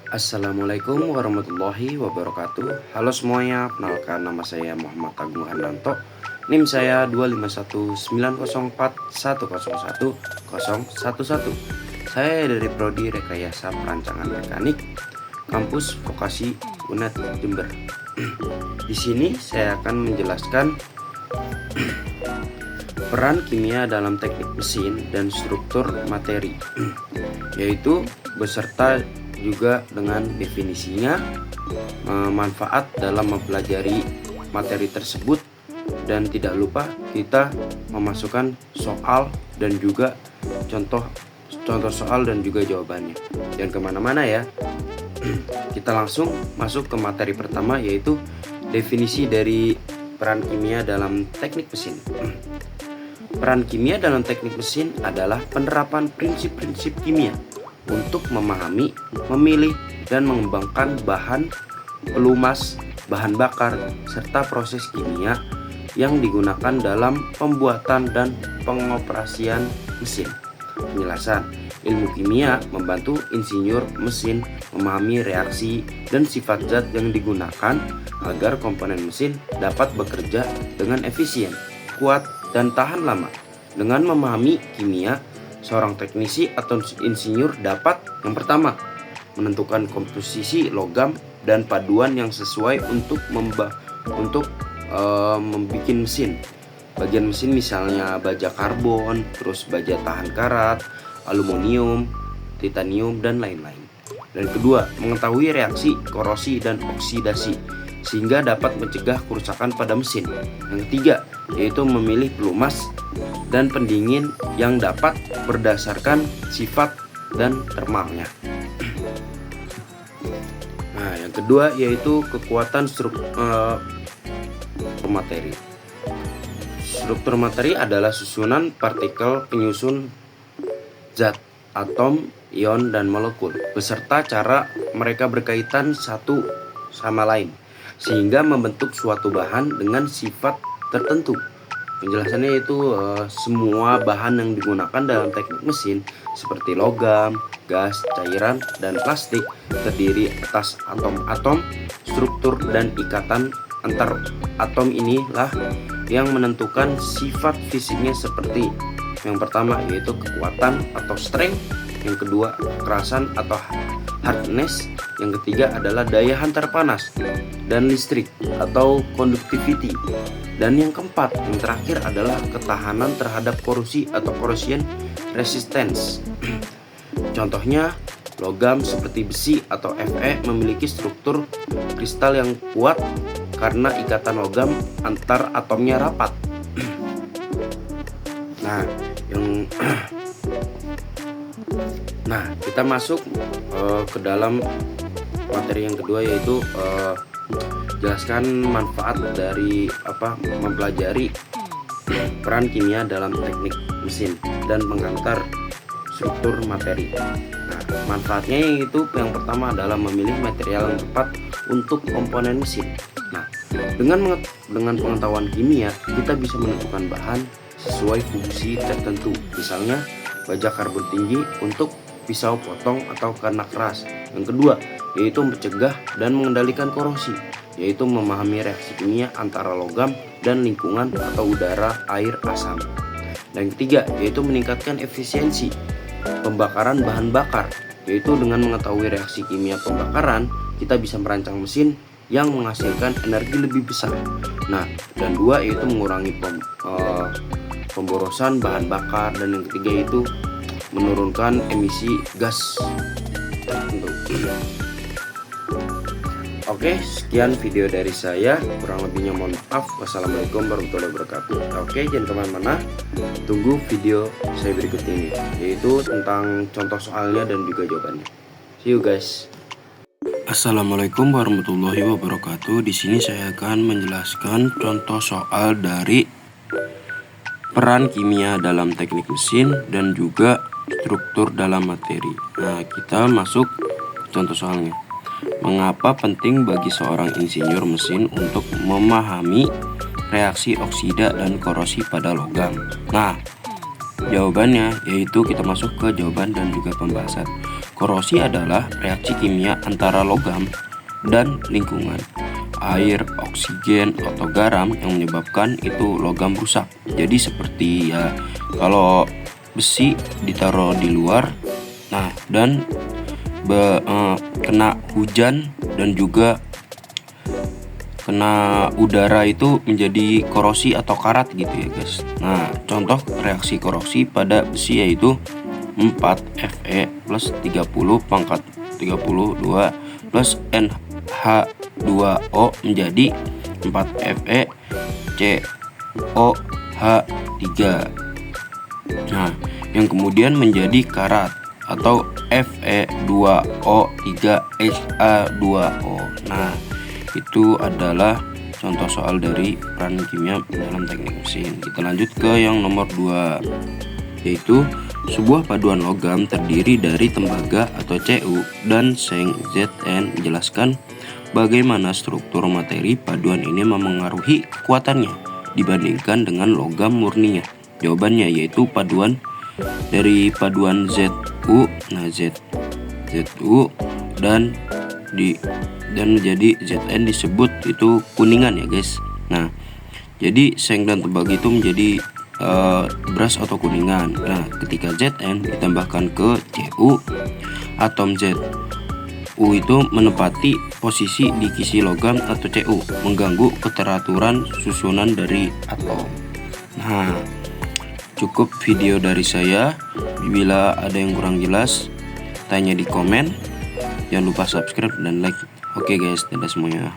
Assalamualaikum warahmatullahi wabarakatuh. Halo semuanya, kenalkan nama saya Muhammad Agung Harnanto. NIM saya 25190410111. Saya dari Prodi Rekayasa Perancangan Mekanik, Kampus Vokasi UNED Jember. Di sini saya akan menjelaskan peran kimia dalam teknik mesin dan struktur materi, yaitu beserta juga dengan definisinya, manfaat dalam mempelajari materi tersebut, dan tidak lupa kita memasukkan soal dan juga contoh soal dan juga jawabannya. Jangan kemana-mana ya. Kita langsung masuk ke materi pertama, yaitu definisi dari peran kimia dalam teknik mesin. Peran kimia dalam teknik mesin adalah penerapan prinsip-prinsip kimia untuk memahami, memilih, dan mengembangkan bahan pelumas, bahan bakar, serta proses kimia yang digunakan dalam pembuatan dan pengoperasian mesin. Penjelasan: ilmu kimia membantu insinyur mesin memahami reaksi dan sifat zat yang digunakan agar komponen mesin dapat bekerja dengan efisien, kuat, dan tahan lama. Dengan memahami kimia, seorang teknisi atau insinyur dapat yang pertama, menentukan komposisi logam dan paduan yang sesuai untuk membuat mesin. Bagian mesin misalnya baja karbon, terus baja tahan karat, aluminium, titanium, dan lain-lain. Dan kedua, mengetahui reaksi korosi dan oksidasi sehingga dapat mencegah kerusakan pada mesin. Yang ketiga, yaitu memilih pelumas dan pendingin yang dapat berdasarkan sifat dan termalnya. Nah, yang kedua yaitu kekuatan struktur materi. Struktur materi adalah susunan partikel penyusun zat, atom, ion, dan molekul beserta cara mereka berkaitan satu sama lain sehingga membentuk suatu bahan dengan sifat tertentu. Penjelasannya itu semua bahan yang digunakan dalam teknik mesin seperti logam, gas, cairan, dan plastik terdiri atas atom-atom, struktur, dan ikatan antar atom. Inilah yang menentukan sifat fisiknya, seperti yang pertama yaitu kekuatan atau strength, yang kedua kekerasan atau hardness, yang ketiga adalah daya hantar panas dan listrik atau conductivity, dan yang keempat, yang terakhir adalah ketahanan terhadap korosi atau corrosion resistance. Contohnya, logam seperti besi atau Fe memiliki struktur kristal yang kuat karena ikatan logam antar atomnya rapat. Nah, kita masuk ke dalam materi yang kedua, yaitu jelaskan manfaat dari mempelajari peran kimia dalam teknik mesin dan mengantar struktur materi. Nah, manfaatnya yaitu yang pertama adalah memilih material yang tepat untuk komponen mesin. Nah, dengan pengetahuan kimia, kita bisa menentukan bahan sesuai fungsi tertentu. Misalnya, baja karbon tinggi untuk pisau potong atau karena keras. Yang kedua, yaitu mencegah dan mengendalikan korosi, yaitu memahami reaksi kimia antara logam dan lingkungan atau udara, air, asam. Dan yang ketiga, yaitu meningkatkan efisiensi pembakaran bahan bakar, yaitu dengan mengetahui reaksi kimia pembakaran, kita bisa merancang mesin yang menghasilkan energi lebih besar. Nah, dan dua, yaitu mengurangi pemborosan bahan bakar, dan yang ketiga yaitu menurunkan emisi gas tertentu. Oke, sekian video dari saya, kurang lebihnya mohon maaf. Wassalamualaikum warahmatullahi wabarakatuh. Oke, jangan kemana-mana, tunggu video saya berikut ini, yaitu tentang contoh soalnya dan juga jawabannya. See you guys. Assalamualaikum warahmatullahi wabarakatuh. Di sini saya akan menjelaskan contoh soal dari peran kimia dalam teknik mesin dan juga struktur dalam materi. Nah, kita masuk contoh soalnya. Mengapa penting bagi seorang insinyur mesin untuk memahami reaksi oksida dan korosi pada logam? Nah, jawabannya yaitu kita masuk ke jawaban dan juga pembahasan. Korosi adalah reaksi kimia antara logam dan lingkungan, air, oksigen, atau garam yang menyebabkan itu logam rusak. Jadi seperti ya kalau besi ditaruh di luar, nah dan kena hujan dan juga kena udara itu menjadi korosi atau karat gitu ya guys. Nah contoh reaksi korosi pada besi yaitu 4Fe plus 30 pangkat 32 plus NH2O menjadi 4Fe COH3. Nah yang kemudian menjadi karat atau Fe2O3Ha2O. Nah itu adalah contoh soal dari peran kimia dalam teknik mesin. Kita lanjut ke yang nomor 2, yaitu sebuah paduan logam terdiri dari tembaga atau Cu dan seng Zn. Menjelaskan bagaimana struktur materi paduan ini memengaruhi kekuatannya dibandingkan dengan logam murninya. Jawabannya yaitu paduan dari paduan Zu. Nah Zu dan menjadi Zn disebut itu kuningan ya guys. Nah jadi seng dan tembaga itu menjadi beras atau kuningan. Nah ketika Zn ditambahkan ke Cu, atom Zu itu menempati posisi di kisi logam atau Cu, mengganggu keteraturan susunan dari atom. Nah cukup video dari saya. Bila ada yang kurang jelas tanya di komen. Jangan lupa subscribe dan like. Oke guys, dadah semuanya.